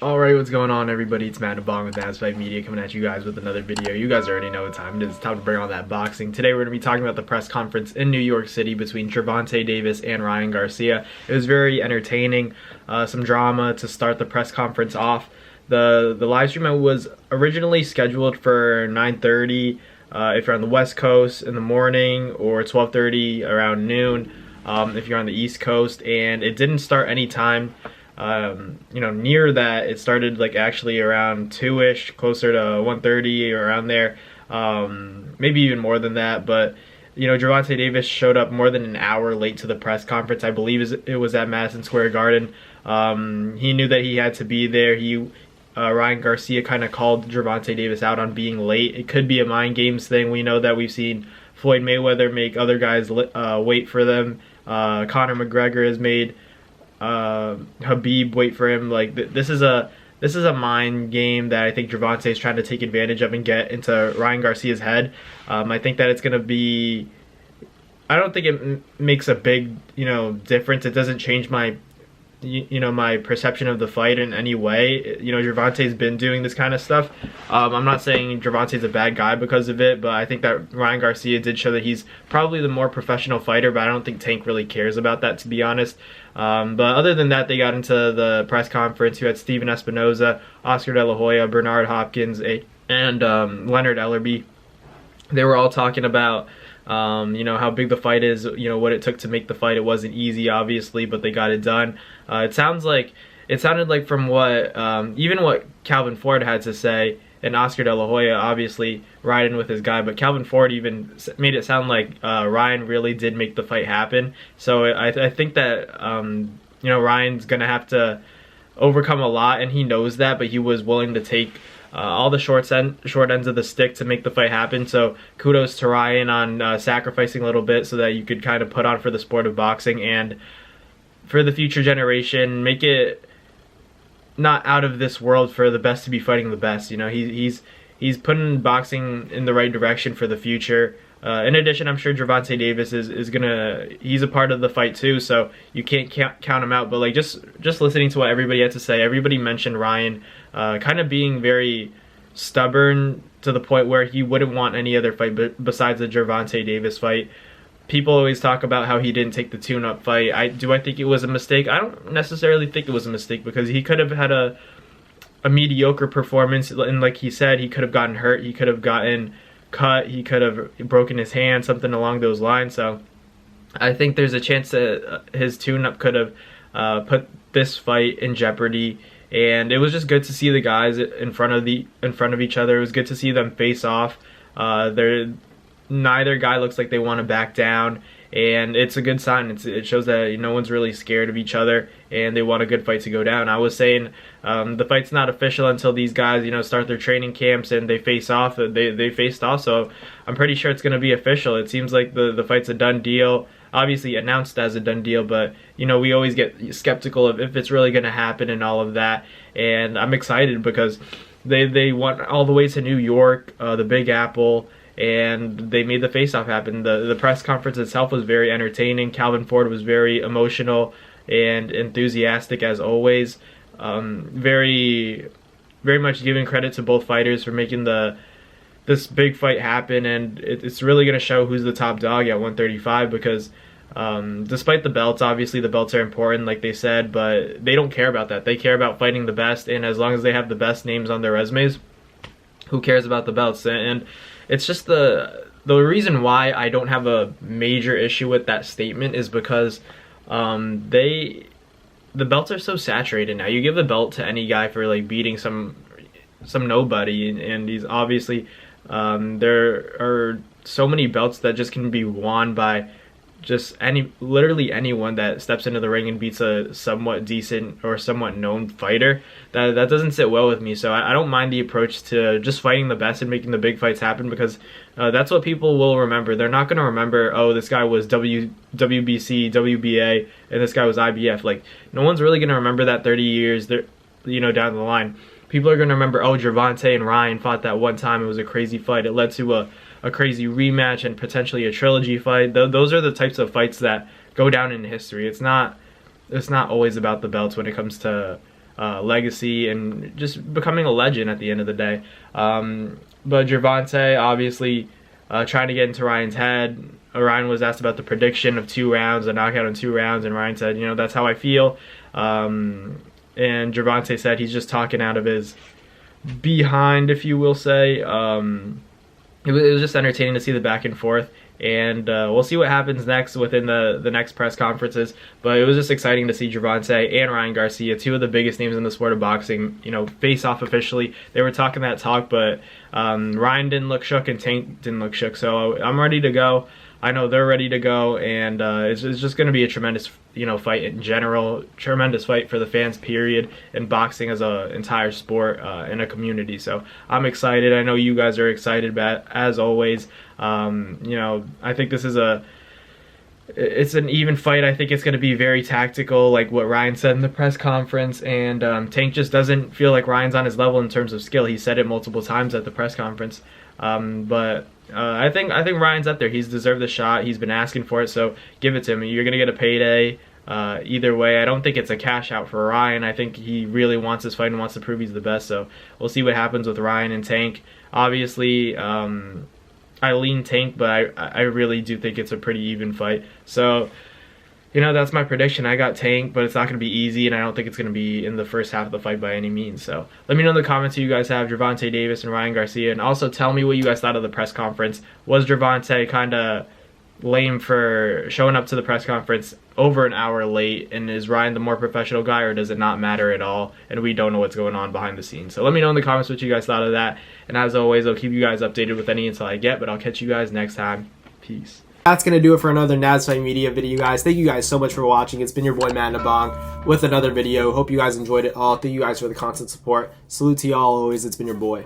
Alright, what's going on everybody? It's Matt Bong with Fight Media coming at you guys with another video. You guys already know what time it is. It's time to bring on that boxing. Today we're going to be talking about the press conference in New York City between Gervonta Davis and Ryan Garcia. It was very entertaining, some drama to start the press conference off. The live stream was originally scheduled for 9:30 if you're on the West Coast in the morning, or 12:30 around noon if you're on the East Coast, and it didn't start any time near that. It started like actually around 2-ish, closer to 1:30 or around there, maybe even more than that. But Gervonta Davis showed up more than an hour late to the press conference. I believe it was at Madison Square Garden. He knew that he had to be there. Ryan Garcia kind of called Gervonta Davis out on being late. It could be a mind games thing. We know that we've seen Floyd Mayweather make other guys wait for them. Conor McGregor has made Habib wait for him. Like this is a mind game that I think Gervonta is trying to take advantage of and get into Ryan Garcia's head. I think that it's gonna be. I don't think it makes a big difference. It doesn't change my my perception of the fight in any way. Gervonta's been doing this kind of stuff. I'm not saying Gervonta's a bad guy because of it, but I think that Ryan Garcia did show that he's probably the more professional fighter, but I don't think Tank really cares about that, to be honest. But other than that, they got into the press conference. You had Steven Espinoza, Oscar De La Hoya, Bernard Hopkins, and Leonard Ellerbe. They were all talking about how big the fight is, what it took to make the fight. It wasn't easy, obviously, but they got it done. It sounded like from what even what Calvin Ford had to say, and Oscar De La Hoya obviously riding with his guy, but Calvin Ford even made it sound like Ryan really did make the fight happen. So I think that Ryan's gonna have to overcome a lot, and he knows that, but he was willing to take all the short ends of the stick to make the fight happen. So kudos to Ryan on sacrificing a little bit so that you could kind of put on for the sport of boxing, and for the future generation, make it not out of this world for the best to be fighting the best. He's putting boxing in the right direction for the future. In addition, I'm sure Gervonta Davis he's a part of the fight too, so you can't count him out. But like just listening to what everybody had to say, everybody mentioned Ryan kind of being very stubborn to the point where he wouldn't want any other fight besides the Gervonta Davis fight. People always talk about how he didn't take the tune-up fight. Do I think it was a mistake? I don't necessarily think it was a mistake, because he could have had a mediocre performance, and like he said, he could have gotten hurt, he could have gotten cut, he could have broken his hand, something along those lines. So I think there's a chance that his tune-up could have put this fight in jeopardy. And it was just good to see the guys in front of each other. It was good to see them face off. Neither guy looks like they want to back down, and it's a good sign. It shows that no one's really scared of each other, and they want a good fight to go down. I was saying the fight's not official until these guys start their training camps and they face off. They faced off, so I'm pretty sure it's going to be official. It seems like the fight's a done deal. Obviously announced as a done deal, but we always get skeptical of if it's really going to happen and all of that. And I'm excited because they went all the way to New York, the Big Apple, and they made the face-off happen. The press conference itself was very entertaining. Calvin Ford was very emotional and enthusiastic as always. Very much giving credit to both fighters for making this big fight happen, and it's really going to show who's the top dog at 135, because despite the belts, obviously the belts are important like they said, but they don't care about that. They care about fighting the best, and as long as they have the best names on their resumes, who cares about the belts? And it's just the reason why I don't have a major issue with that statement is because the belts are so saturated now. You give the belt to any guy for like beating some nobody, and he's obviously there are so many belts that just can be won by just literally anyone that steps into the ring and beats a somewhat decent or somewhat known fighter. That doesn't sit well with me. So I don't mind the approach to just fighting the best and making the big fights happen, because that's what people will remember. They're not going to remember, oh, this guy was WBC, WBA, and this guy was IBF. Like, no one's really going to remember that 30 years down the line. People are going to remember, oh, Gervonta and Ryan fought that one time. It was a crazy fight. It led to a crazy rematch and potentially a trilogy fight. Those are the types of fights that go down in history. It's not always about the belts when it comes to legacy and just becoming a legend at the end of the day. But Gervonta obviously trying to get into Ryan's head. Ryan was asked about the prediction of 2 rounds, a knockout in 2 rounds, and Ryan said, you know, that's how I feel. And Gervonta said he's just talking out of his behind, if you will say. It was just entertaining to see the back and forth, and we'll see what happens next within the next press conferences. But it was just exciting to see Gervonta and Ryan Garcia, 2 of the biggest names in the sport of boxing, you know, face off officially. They were talking that talk, but Ryan didn't look shook and Tank didn't look shook. So I'm ready to go. I know they're ready to go, and it's just going to be a tremendous, you know, fight in general. Tremendous fight for the fans, period, and boxing as an entire sport and a community. So I'm excited. I know you guys are excited, but as always, you know, I think this is it's an even fight. I think it's going to be very tactical, like what Ryan said in the press conference, and Tank just doesn't feel like Ryan's on his level in terms of skill. He said it multiple times at the press conference, but I think Ryan's up there. He's deserved the shot. He's been asking for it, so give it to him. You're going to get a payday either way. I don't think it's a cash out for Ryan. I think he really wants this fight and wants to prove he's the best, so we'll see what happens with Ryan and Tank. Obviously, I lean Tank, but I really do think it's a pretty even fight. So, you know, that's my prediction. I got Tank, but it's not going to be easy, and I don't think it's going to be in the first half of the fight by any means. So let me know in the comments who you guys have, Gervonta Davis and Ryan Garcia, and also tell me what you guys thought of the press conference. Was Gervonta kind of lame for showing up to the press conference over an hour late, and is Ryan the more professional guy, or does it not matter at all and we don't know what's going on behind the scenes? So let me know in the comments what you guys thought of that, and as always, I'll keep you guys updated with any intel I get, but I'll catch you guys next time. Peace. That's going to do it for another NASFIGHT Media video, guys. Thank you guys so much for watching. It's been your boy, Matt Nabong, with another video. Hope you guys enjoyed it all. Thank you guys for the constant support. Salute to y'all always. It's been your boy.